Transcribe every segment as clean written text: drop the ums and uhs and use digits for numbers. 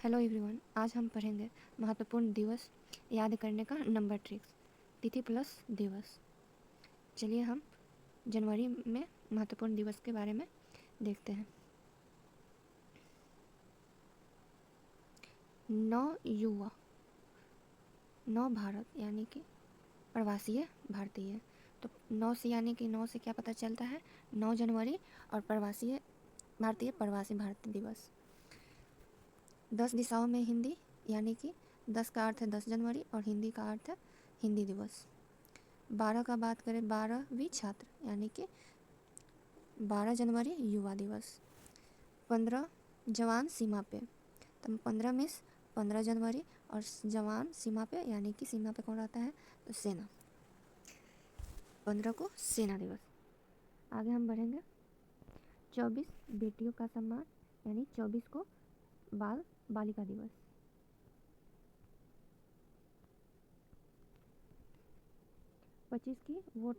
Hello everyone, आज हम पढ़ेंगे महत्वपूर्ण दिवस याद करने का नंबर ट्रिक्स, तिथि प्लस दिवस। चलिए हम जनवरी में महत्वपूर्ण दिवस के बारे में देखते हैं। 9 युवा, 9 भारत यानी कि प्रवासीय भारतीय। तो 9 से यानी कि 9 से क्या पता चलता है, 9 जनवरी और प्रवासीय भारतीय प्रवासी भारतीय दिवस। 10 दिशाओं में हिंदी यानी कि 10 का अर्थ है 10 जनवरी और हिंदी का अर्थ है हिंदी दिवस। 12 का बात करें, 12वीं छात्र यानी कि 12 जनवरी युवा दिवस। 15 जवान सीमा पे, तो 15 मिस 15 जनवरी और जवान सीमा पे यानी कि सीमा पे कौन रहता है, तो सेना। 15 को सेना दिवस। आगे हम बढ़ेंगे। 24 बेटियों का सम्मान यानी 24 को बाल बालिका दिवस। 25 की वोट,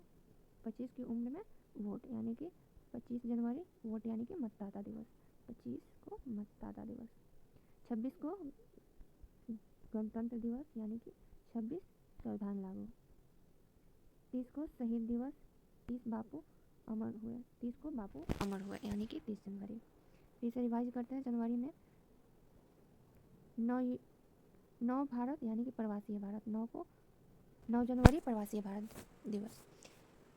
25 की उम्र में वोट यानी कि 25 जनवरी वोट यानी कि मतदाता दिवस। 25 को मतदाता दिवस। 26 को गणतंत्र दिवस यानी कि 26 संविधान लागू। 30 को शहीद दिवस, 30 बापू अमर हुए, 30 को बापू अमर हुए यानी कि 30 जनवरी। फिर से रिवाइज करते हैं। जनवरी में 9 भारत यानी कि प्रवासी भारत, 9 जनवरी प्रवासी भारत दिवस।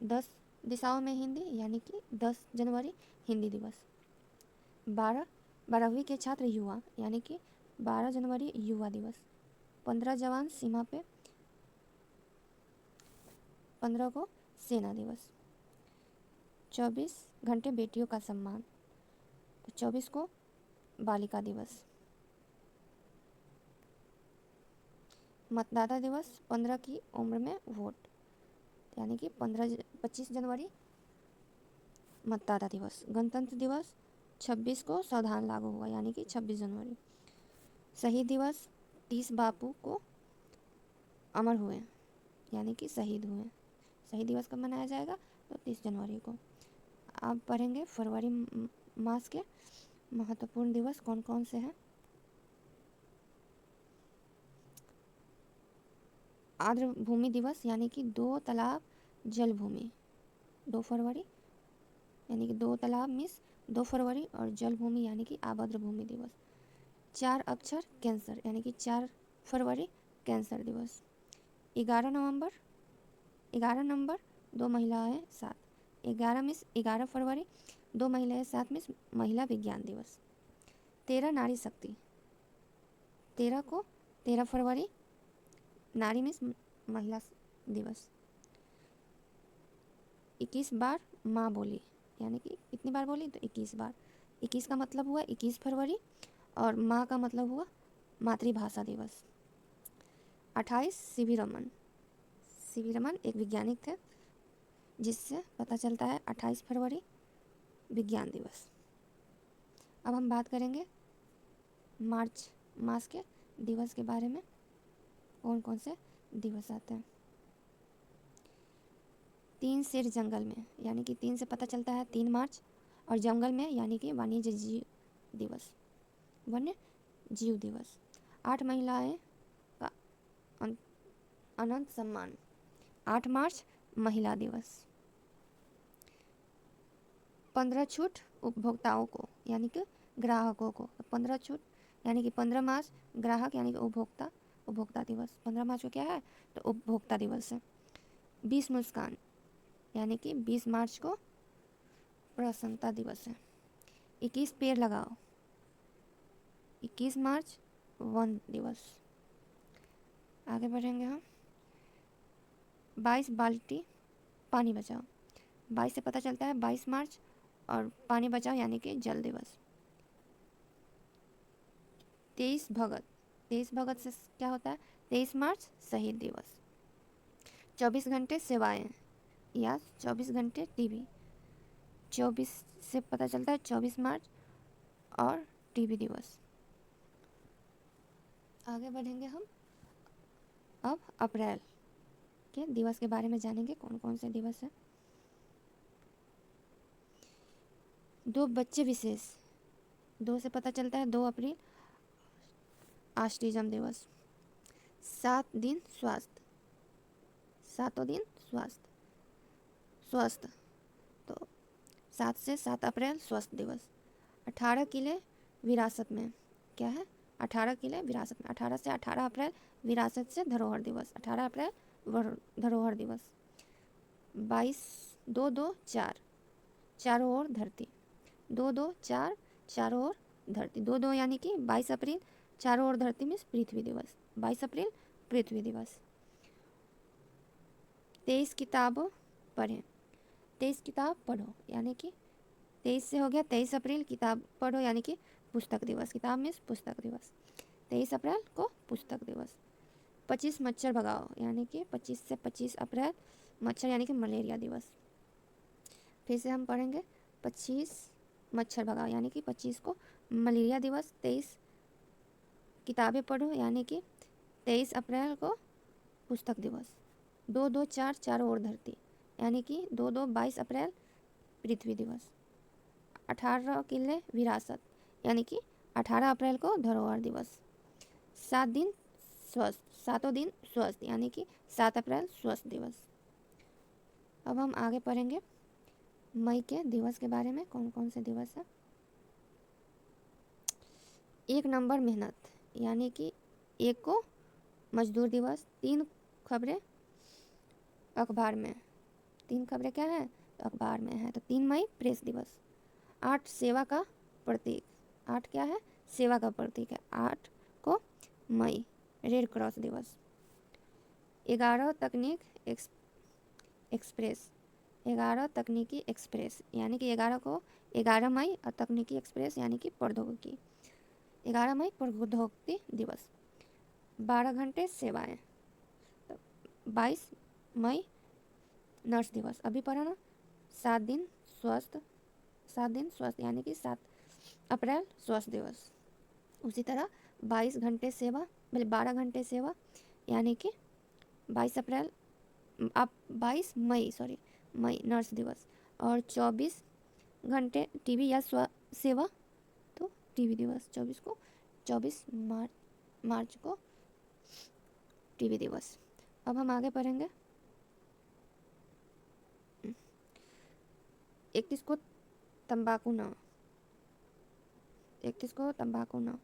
10 दिशाओं में हिंदी यानी कि 10 जनवरी हिंदी दिवस। 12वीं के छात्र युवा यानी कि 12 जनवरी युवा दिवस। 15 जवान सीमा पे, 15 को सेना दिवस। 24 घंटे बेटियों का सम्मान, तो 24 को बालिका दिवस। मतदाता दिवस 15 की उम्र में वोट यानी कि 25 जनवरी मतदाता दिवस। गणतंत्र दिवस 26 को संविधान लागू हुआ यानी कि 26 जनवरी। शहीद दिवस 30 बापू को अमर हुए यानी कि शहीद हुए। शहीद दिवस कब मनाया जाएगा, तो 30 जनवरी को। अब पढ़ेंगे फरवरी मास के महत्वपूर्ण दिवस कौन कौन से हैं। आर्द्र भूमि दिवस यानी कि 2 तालाब जल भूमि, 2 फरवरी यानी कि 2 तालाब मिस 2 फरवरी और जल भूमि यानी कि आबद्र भूमि दिवस। 4 अक्षर कैंसर यानी कि 4 फरवरी कैंसर दिवस। 11 नंबर 2 महिलाएं 7, 11 मिस 11 फरवरी 2 महिलाएं 7 मिस महिला विज्ञान दिवस। 13 नारी शक्ति, 13 को 13 फरवरी नारी मिस महिला दिवस। 21 बार माँ बोली यानी कि कितनी बार बोली, तो 21 बार। 21 का मतलब हुआ 21 फरवरी और माँ का मतलब हुआ मातृभाषा दिवस। 28 सीवी रमन एक वैज्ञानिक थे जिससे पता चलता है 28 फरवरी विज्ञान दिवस। अब हम बात करेंगे मार्च मास के दिवस के बारे में, कौन कौन से दिवस आते हैं। 3 शेर जंगल में यानी कि 3 से पता चलता है 3 मार्च और जंगल में यानी कि वन्य जीव दिवस। 8 महिलाएं का अनंत सम्मान, 8 मार्च महिला दिवस। 15 छूट उपभोक्ताओं को यानी कि ग्राहकों को, 15 छूट यानी कि 15 मार्च ग्राहक यानी कि उपभोक्ता दिवस। 15 मार्च को क्या है, तो उपभोक्ता दिवस है। 20 मुस्कान यानी कि 20 मार्च को प्रसन्नता दिवस है। 21 पेड़ लगाओ, 21 मार्च वन दिवस। आगे बढ़ेंगे हम। 22 बाल्टी पानी बचाओ, 22 से पता चलता है 22 मार्च और पानी बचाओ यानी कि जल दिवस। 23 भगत से क्या होता है, 23 मार्च शहीद दिवस। 24 घंटे सेवाएं या 24 घंटे टीवी, 24 से पता चलता है 24 मार्च और टीबी दिवस। आगे बढ़ेंगे हम। अब अप्रैल के दिवस के बारे में जानेंगे, कौन कौन से दिवस हैं। 2 बच्चे विशेष, 2 से पता चलता है 2 अप्रैल ऑस्टिज्म दिवस। 7 दिन स्वास्थ्य, 7 दिन स्वास्थ्य स्वस्थ, तो 7 से 7 अप्रैल स्वस्थ दिवस। 18 किले विरासत में, क्या है? 18 किले विरासत में, 18 से 18 अप्रैल विरासत से धरोहर दिवस, 18 अप्रैल धरोहर दिवस। 22 2 2 4 चारों ओर धरती, 2 2 4 चारों ओर धरती, 2 2 यानी कि 22 अप्रैल चारों ओर धरती में पृथ्वी दिवस, 22 अप्रैल पृथ्वी दिवस। 23 किताबों पढ़ें, 23 किताब पढ़ो, यानी कि 23 से हो गया 23 अप्रैल किताब पढ़ो यानी कि पुस्तक दिवस, किताब मीन्स पुस्तक दिवस, 23 अप्रैल को पुस्तक दिवस। 25 मच्छर भगाओ, यानी कि 25 से 25 अप्रैल मच्छर यानी कि मलेरिया दिवस। फिर से हम पढ़ेंगे 25 मच्छर भगाओ यानी कि 25 को मलेरिया दिवस। 23 किताबें पढ़ो यानी कि 23 अप्रैल को पुस्तक दिवस। 2 2 4 चारों ओर धरती यानी कि 2 2 22 अप्रैल पृथ्वी दिवस। 18 किले विरासत यानी कि 18 अप्रैल को धरोहर दिवस। 7 दिन स्वस्थ, 7 दिन स्वस्थ यानी कि 7 अप्रैल स्वस्थ दिवस। अब हम आगे पढ़ेंगे मई के दिवस के बारे में, कौन कौन से दिवस है। 1 नंबर मेहनत यानी कि 1 को मजदूर दिवस। 3 खबरें अखबार में, 3 खबरें क्या है? अखबार में है, तो 3 मई प्रेस दिवस। 8 सेवा का प्रतीक, 8 क्या है? सेवा का प्रतीक है। 8 को मई रेड क्रॉस दिवस। 11 तकनीक एक्सप्रेस, 11 तकनीकी एक्सप्रेस यानी कि 11 को 11 मई और तकनीकी एक्सप्रेस यानी कि प्रौद्योगिकी, 11 मई प्रौद्योगिकी दिवस। 12 घंटे सेवाएं, तो 22 मई नर्स दिवस, अभी पढ़ा ना। 7 दिन स्वस्थ, 7 दिन स्वस्थ यानी कि 7 अप्रैल स्वस्थ दिवस। उसी तरह 22 घंटे सेवा, मतलब 12 घंटे सेवा यानी कि 22 अप्रैल, आप 22 मई मई नर्स दिवस। और 24 घंटे टीवी या सेवा, तो टीवी दिवस 24 मार्च को टीवी दिवस। अब हम आगे पढ़ेंगे 31 को तंबाकू न, 31 को तंबाकू न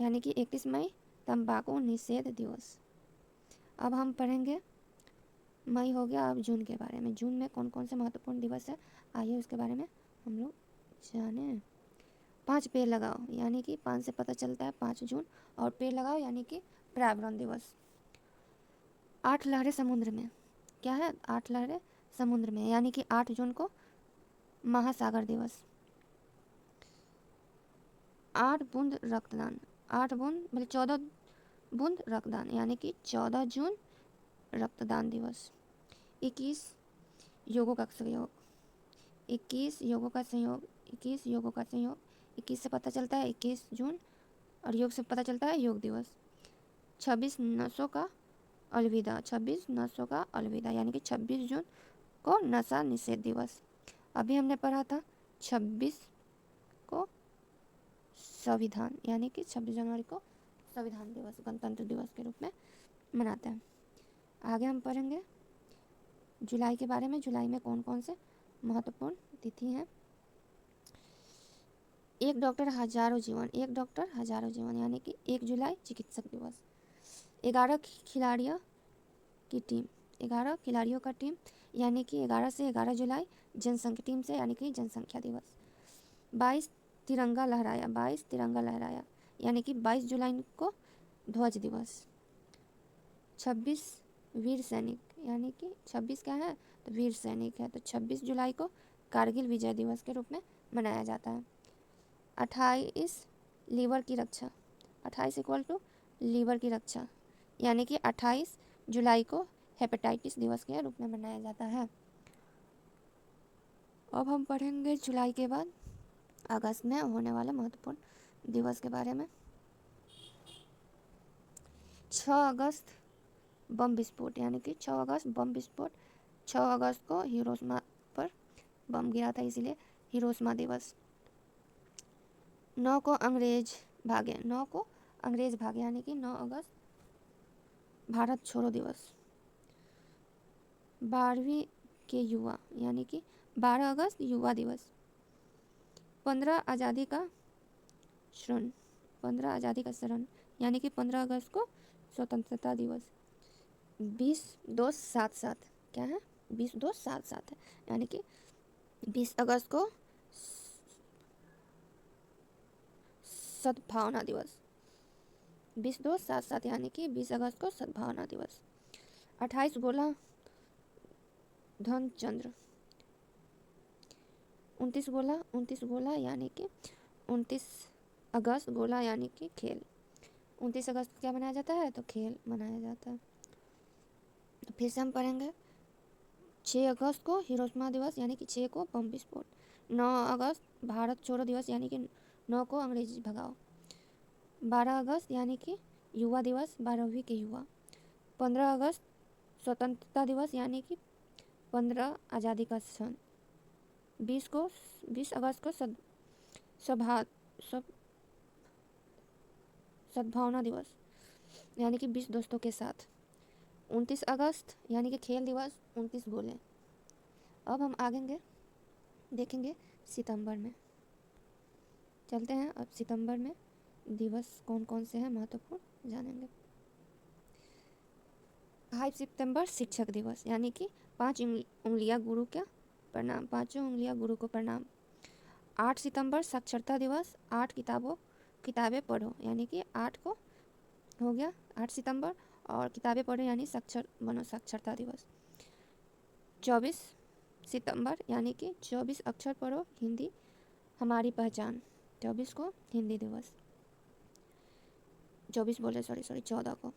यानी कि 31 मई तंबाकू निषेध दिवस। अब हम पढ़ेंगे, मई हो गया, अब जून के बारे में। जून में कौन कौन से महत्वपूर्ण दिवस है, आइए उसके बारे में हम लोग जाने। 5 पेड़ लगाओ यानी कि 5 से पता चलता है 5 जून, और पेड़ लगाओ यानी कि पर्यावरण दिवस। 8 लहरें समुद्र में, क्या है? 8 लहरें समुद्र में यानी कि 8 जून को महासागर दिवस। 8 बूंद रक्तदान, 8 बूंद मतलब 14 बूंद रक्तदान यानी कि 14 जून रक्तदान दिवस। 21 योगों का सहयोग, 21 योगों का सहयोग, 21 योगों का सहयोग, 21 से पता चलता है 21 जून, और योग से पता चलता है योग दिवस। 26 नशों का अलविदा, 26 नशों का अलविदा यानी कि 26 जून को नशा निषेध दिवस। अभी हमने पढ़ा था 26 को संविधान यानी कि 26 जनवरी को संविधान दिवस, गणतंत्र दिवस के रूप में मनाते हैं। आगे हम पढ़ेंगे जुलाई के बारे में। जुलाई में कौन कौन से महत्वपूर्ण तिथि हैं। 1 डॉक्टर हजारों जीवन, 1 डॉक्टर हजारों जीवन यानी कि 1 जुलाई चिकित्सक दिवस। 11 खिलाड़ियों की टीम, 11 खिलाड़ियों का टीम यानी कि 11 से 11 जुलाई जनसंख्या टीम से यानी कि जनसंख्या दिवस। 22 तिरंगा लहराया, 22 तिरंगा लहराया यानी कि 22 जुलाई को ध्वज दिवस। 26 वीर सैनिक यानी कि 26 क्या है? तो वीर सैनिक है, तो 26 जुलाई को कारगिल विजय दिवस के रूप में मनाया जाता है। 28 लीवर की रक्षा, 28 इक्वल टू लीवर की रक्षा यानी कि 28 जुलाई को हेपेटाइटिस दिवस के रूप में मनाया जाता है। अब हम पढ़ेंगे जुलाई के बाद अगस्त में होने वाले महत्वपूर्ण दिवस के बारे में। 6 अगस्त बम विस्फोट यानी कि 6 अगस्त बम विस्फोट, 6 अगस्त को हिरोशिमा पर बम गिरा था, इसीलिए हिरोशिमा दिवस। 9 को अंग्रेज भागे, 9 को अंग्रेज भाग यानी कि 9 अगस्त भारत छोड़ो दिवस। 12वीं के युवा यानी कि 12 अगस्त युवा दिवस। 15 आज़ादी का क्षण 15 आज़ादी का क्षण यानी कि 15 अगस्त को स्वतंत्रता दिवस। 20-2-7-7 क्या है, 20-2-7-7 है यानी कि 20 अगस्त को सद्भावना दिवस। 20-2-7-7 यानी कि 20 अगस्त को सद्भावना दिवस। 28 गोला धनचंद्र। 29 गोला यानी कि 29 अगस्त गोला यानी कि खेल। 29 अगस्त को क्या मनाया जाता है, तो खेल मनाया जाता है। तो फिर से हम पढ़ेंगे। 6 अगस्त को हिरोशिमा दिवस यानी कि 6 को बम विस्फोट। 9 अगस्त भारत छोड़ो दिवस यानी कि 9 को अंग्रेजी भगाओ। 12 अगस्त यानी कि युवा दिवस, 12वीं के युवा। 15 अगस्त स्वतंत्रता दिवस यानी कि 15 आज़ादी का क्षण। 20 अगस्त को सद्भावना दिवस यानी कि 20 दोस्तों के साथ। 29 अगस्त यानी कि खेल दिवस, 29 गोले। अब हम आगे देखेंगे सितंबर में। चलते हैं अब सितंबर में दिवस कौन कौन से हैं महत्वपूर्ण जानेंगे। 5 सितंबर शिक्षक दिवस यानी कि 5 उंगलियां गुरु का प्रणाम, 5 उंगलियां गुरु को प्रणाम। 8 सितंबर साक्षरता दिवस, 8 किताबें पढ़ो यानी कि 8 को हो गया 8 सितंबर, और किताबें पढ़ो यानी साक्षर बनो, साक्षरता दिवस। 24 सितंबर यानी कि 24 अक्षर पढ़ो, हिंदी हमारी पहचान, 24 को हिंदी दिवस। 14 को।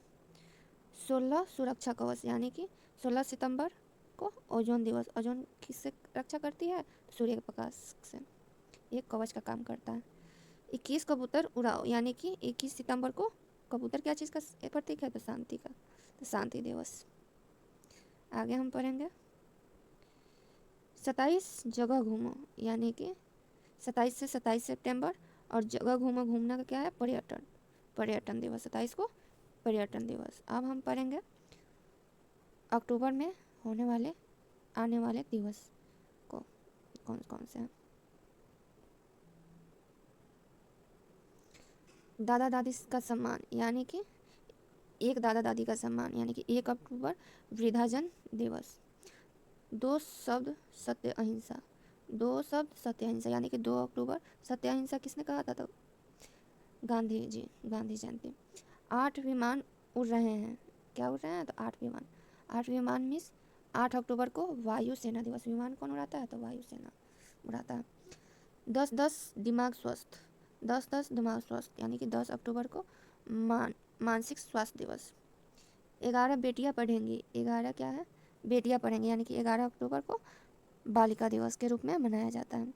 16 सुरक्षा कवच यानी कि 16 सितंबर को ओजोन दिवस। ओजोन किससे रक्षा करती है, सूर्य के प्रकाश से, एक कवच का काम करता है। 21 कबूतर उड़ाओ यानी कि 21 सितंबर को कबूतर क्या चीज़ का प्रतीक है, तो शांति का, तो शांति दिवस। आगे हम पढ़ेंगे 27 जगह घूमो यानी कि 27 से 27 सितंबर, और जगह घूमो, घूमना का क्या है, पर्यटन दिवस, 27 को पर्यटन दिवस। अब हम पढ़ेंगे अक्टूबर में आने वाले दिवस को कौन कौन से हैं। दादा दादी का सम्मान यानी कि एक दादा दादी का सम्मान यानी कि 1 अक्टूबर वृद्धाजन दिवस। 2 शब्द सत्य अहिंसा, 2 शब्द सत्य अहिंसा यानी कि 2 अक्टूबर सत्य अहिंसा किसने कहा था, तो गांधी जयंती। 8 विमान उड़ रहे हैं, क्या उड़ रहे हैं, तो 8 विमान मिस 8 अक्टूबर को वायुसेना दिवस। विमान कौन उड़ाता है, तो वायुसेना उड़ाता है। 10-10 दिमाग स्वस्थ, 10-10 दिमाग स्वस्थ यानी कि 10 अक्टूबर को मानसिक स्वास्थ्य दिवस। 11 बेटियां पढ़ेंगी, 11 क्या है, बेटियां पढ़ेंगी यानी कि 11 अक्टूबर को बालिका दिवस के रूप में मनाया जाता है।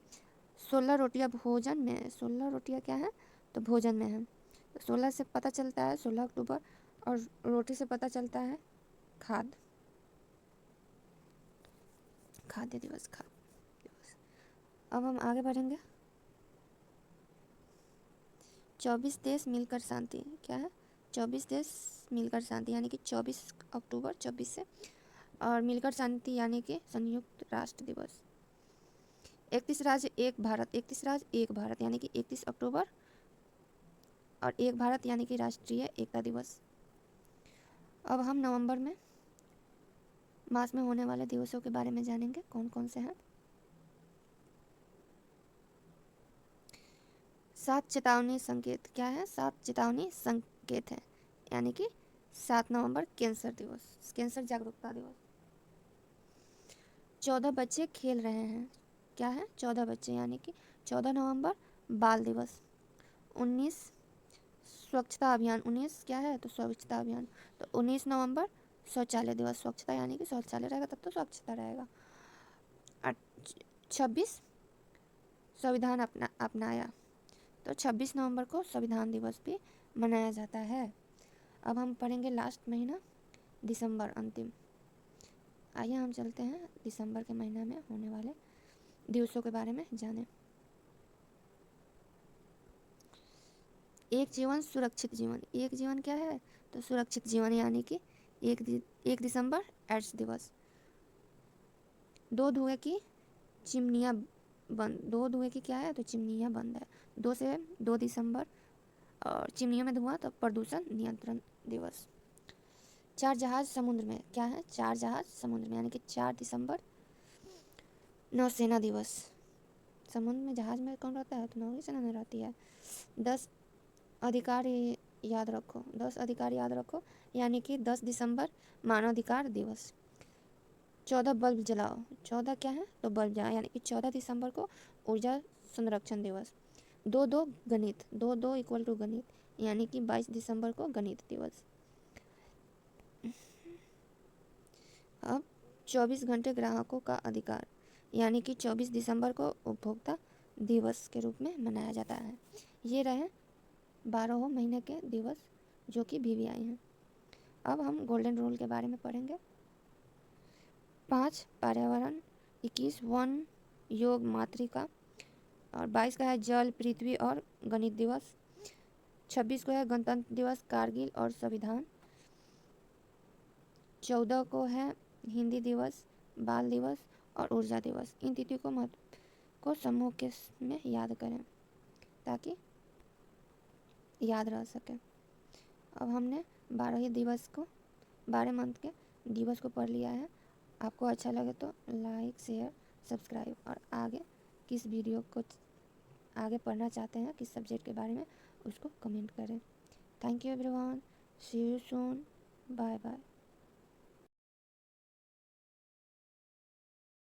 16 रोटियां भोजन में, 16 रोटियां क्या है, तो भोजन में है। 16 से पता चलता है 16 अक्टूबर, और रोटी से पता चलता है खाद्य दिवस। अब हम आगे बढ़ेंगे। 24 देश मिलकर शांति, क्या है, 24 देश मिलकर शांति यानी कि 24 अक्टूबर 24 से, और मिलकर शांति यानी कि संयुक्त राष्ट्र दिवस। 31 राज्य एक भारत, 31 राज्य एक भारत यानी कि 31 अक्टूबर, और एक भारत यानी कि राष्ट्रीय एकता दिवस। अब हम नवंबर में मास में होने वाले दिवसों के बारे में जानेंगे कौन कौन से हैं। 7 चेतावनी संकेत, क्या है, 7 चेतावनी संकेत है यानी कि 7 नवंबर कैंसर दिवस, कैंसर जागरूकता दिवस। 14 बच्चे खेल रहे हैं, क्या है, 14 बच्चे यानी कि 14 नवंबर बाल दिवस। 19 स्वच्छता अभियान, 19 क्या है, तो स्वच्छता अभियान, तो 19 नवंबर शौचालय दिवस। स्वच्छता यानी कि शौचालय रहेगा तब तो स्वच्छता रहेगा। 26 संविधान अपनाया, तो 26 नवंबर को संविधान दिवस भी मनाया जाता है। अब हम पढ़ेंगे लास्ट महीना दिसंबर, अंतिम। आइए हम चलते हैं दिसंबर के महीना में होने वाले दिवसों के बारे में जानें। एक जीवन सुरक्षित जीवन, एक जीवन क्या है तो सुरक्षित जीवन, यानी कि 1 दिसंबर एड्स दिवस। 2 धुएं की चिमनियाँ बंद, 2 धुएं की क्या है तो चिमनियाँ बंद है, 2 दिसंबर, और चिमनियों में धुआं तो प्रदूषण नियंत्रण दिवस। 4 जहाज समुद्र में, क्या है 4 जहाज समुद्र में, यानी कि 4 दिसंबर नौसेना दिवस। समुद्र में जहाज में कौन रहता है तो नौसेना में रहती है। 10 अधिकार याद रखो, 10 अधिकार याद रखो, यानी कि 10 दिसंबर मानवाधिकार दिवस। 14 बल्ब जलाओ, 14 क्या है तो बल्ब जलाओ, यानी कि 14 दिसंबर को ऊर्जा संरक्षण दिवस। 2 गणित, 2 गणित, यानी कि 22 दिसंबर को गणित दिवस। अब 24 घंटे ग्राहकों का अधिकार, यानी कि 24 दिसंबर को उपभोक्ता दिवस के रूप में मनाया जाता है। ये रहे 12 महीने के दिवस जो कि VVI हैं। अब हम गोल्डन रूल के बारे में पढ़ेंगे। 5 पर्यावरण, 21 वन, योग, मातृका, और 22 का है जल, पृथ्वी और गणित दिवस। 26 को है गणतंत्र दिवस, कारगिल और संविधान। 14 को है हिंदी दिवस, बाल दिवस और ऊर्जा दिवस। इन तिथियों को महत्व को समूह के में याद करें ताकि याद रह सके। अब हमने 12 मंथ के दिवस को पढ़ लिया है। आपको अच्छा लगे तो लाइक, शेयर, सब्सक्राइब, और आगे किस वीडियो को आगे पढ़ना चाहते हैं, किस सब्जेक्ट के बारे में, उसको कमेंट करें। Thank you everyone, see you soon, bye bye.